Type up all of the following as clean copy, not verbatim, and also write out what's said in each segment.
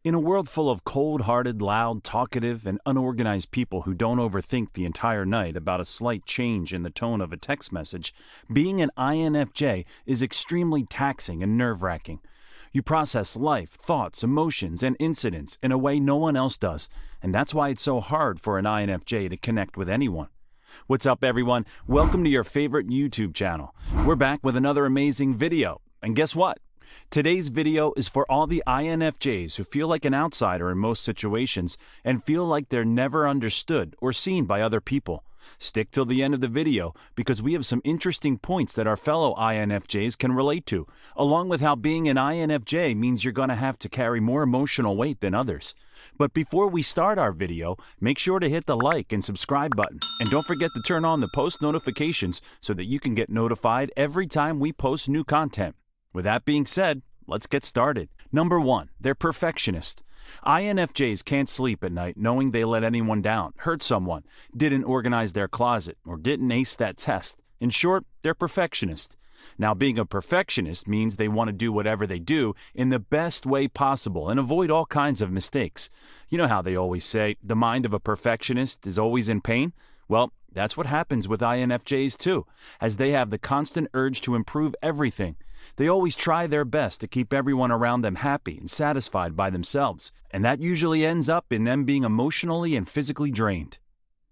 In a world full of cold-hearted, loud, talkative, and unorganized people who don't overthink the entire night about a slight change in the tone of a text message, being an INFJ is extremely taxing and nerve-wracking. You process life, thoughts, emotions, and incidents in a way no one else does, and that's why it's so hard for an INFJ to connect with anyone. What's up, everyone? Welcome to your favorite YouTube channel. We're back with another amazing video, and guess what? Today's video is for all the INFJs who feel like an outsider in most situations and feel like they're never understood or seen by other people. Stick till the end of the video because we have some interesting points that our fellow INFJs can relate to, along with how being an INFJ means you're going to have to carry more emotional weight than others. But before we start our video, make sure to hit the like and subscribe button. And don't forget to turn on the post notifications so that you can get notified every time we post new content. With that being said, let's get started. Number 1, they're perfectionist. INFJs can't sleep at night knowing they let anyone down, hurt someone, didn't organize their closet, or didn't ace that test. In short, they're perfectionist. Now, being a perfectionist means they want to do whatever they do in the best way possible and avoid all kinds of mistakes. You know how they always say, the mind of a perfectionist is always in pain? Well, that's what happens with INFJs too, as they have the constant urge to improve everything. They always try their best to keep everyone around them happy and satisfied by themselves, and that usually ends up in them being emotionally and physically drained.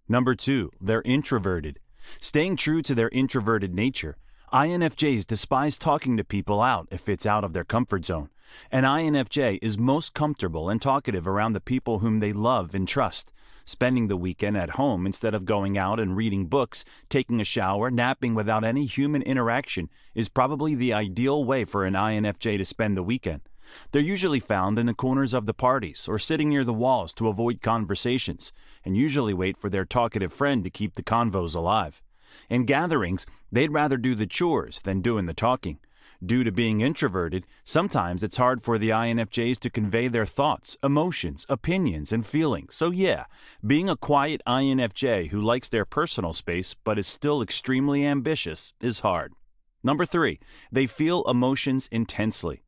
Number 2, they're introverted. Staying true to their introverted nature, INFJs despise talking to people out if it's out of their comfort zone. An INFJ is most comfortable and talkative around the people whom they love and trust. Spending the weekend at home instead of going out and reading books, taking a shower, napping without any human interaction is probably the ideal way for an INFJ to spend the weekend. They're usually found in the corners of the parties or sitting near the walls to avoid conversations, and usually wait for their talkative friend to keep the convos alive. In gatherings, they'd rather do the chores than doing the talking. Due to being introverted, sometimes it's hard for the INFJs to convey their thoughts, emotions, opinions, and feelings. So yeah, being a quiet INFJ who likes their personal space but is still extremely ambitious is hard. Number 3, they feel emotions intensely.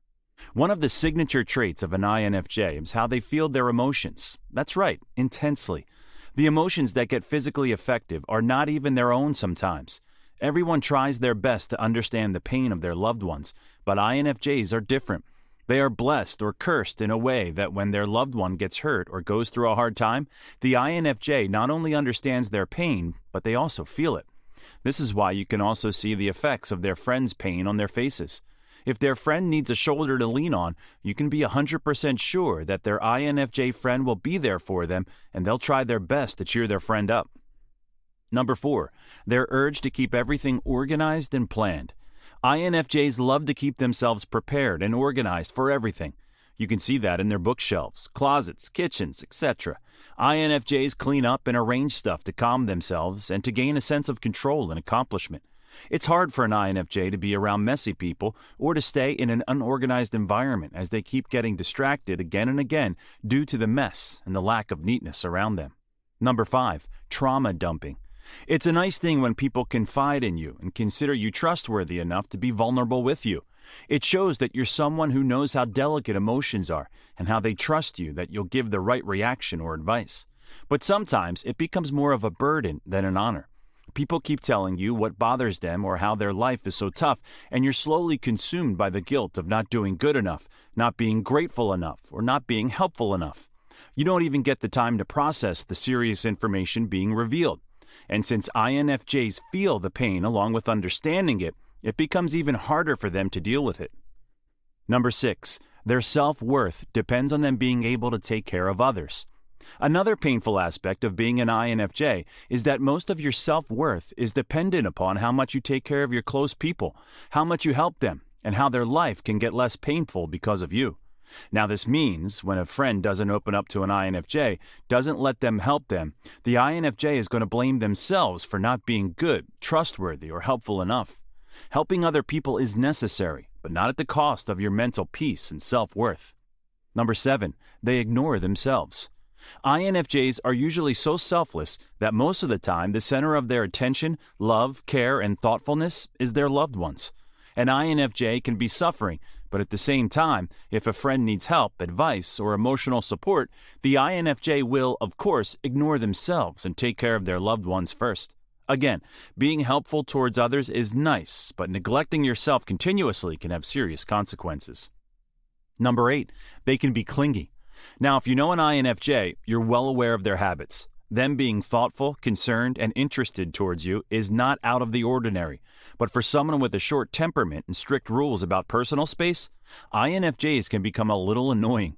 One of the signature traits of an INFJ is how they feel their emotions. That's right, intensely. The emotions that get physically effective are not even their own sometimes. Everyone tries their best to understand the pain of their loved ones, but INFJs are different. They are blessed or cursed in a way that when their loved one gets hurt or goes through a hard time, the INFJ not only understands their pain, but they also feel it. This is why you can also see the effects of their friend's pain on their faces. If their friend needs a shoulder to lean on, you can be 100% sure that their INFJ friend will be there for them, and they'll try their best to cheer their friend up. Number 4, their urge to keep everything organized and planned. INFJs love to keep themselves prepared and organized for everything. You can see that in their bookshelves, closets, kitchens, etc. INFJs clean up and arrange stuff to calm themselves and to gain a sense of control and accomplishment. It's hard for an INFJ to be around messy people or to stay in an unorganized environment as they keep getting distracted again and again due to the mess and the lack of neatness around them. Number 5, trauma dumping. It's a nice thing when people confide in you and consider you trustworthy enough to be vulnerable with you. It shows that you're someone who knows how delicate emotions are and how they trust you that you'll give the right reaction or advice. But sometimes it becomes more of a burden than an honor. People keep telling you what bothers them or how their life is so tough, and you're slowly consumed by the guilt of not doing good enough, not being grateful enough, or not being helpful enough. You don't even get the time to process the serious information being revealed. And since INFJs feel the pain along with understanding it, it becomes even harder for them to deal with it. Number 6, their self-worth depends on them being able to take care of others. Another painful aspect of being an INFJ is that most of your self-worth is dependent upon how much you take care of your close people, how much you help them, and how their life can get less painful because of you. Now, this means when a friend doesn't open up to an INFJ, doesn't let them help them, the INFJ is going to blame themselves for not being good, trustworthy, or helpful enough. Helping other people is necessary, but not at the cost of your mental peace and self-worth. Number 7, they ignore themselves. INFJs are usually so selfless that most of the time the center of their attention, love, care, and thoughtfulness is their loved ones. An INFJ can be suffering, But at the same time, if a friend needs help, advice, or emotional support, the INFJ will, of course, ignore themselves and take care of their loved ones first. Again, being helpful towards others is nice, but neglecting yourself continuously can have serious consequences. Number 8, they can be clingy. Now, if you know an INFJ, you're well aware of their habits. Them being thoughtful, concerned, and interested towards you is not out of the ordinary. But for someone with a short temperament and strict rules about personal space, INFJs can become a little annoying.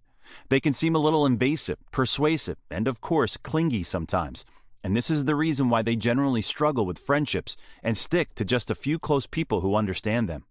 They can seem a little invasive, persuasive, and of course, clingy sometimes. And this is the reason why they generally struggle with friendships and stick to just a few close people who understand them.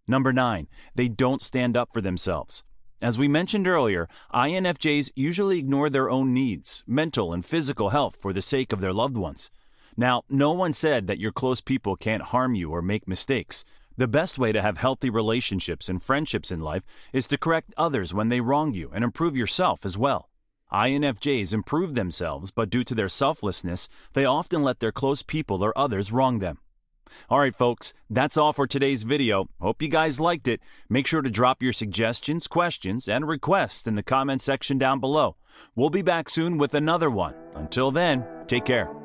Number 9, they don't stand up for themselves. As we mentioned earlier, INFJs usually ignore their own needs, mental and physical health for the sake of their loved ones. Now, no one said that your close people can't harm you or make mistakes. The best way to have healthy relationships and friendships in life is to correct others when they wrong you and improve yourself as well. INFJs improve themselves, but due to their selflessness, they often let their close people or others wrong them. Alright folks, that's all for today's video. Hope you guys liked it. Make sure to drop your suggestions, questions, and requests in the comment section down below. We'll be back soon with another one. Until then, take care.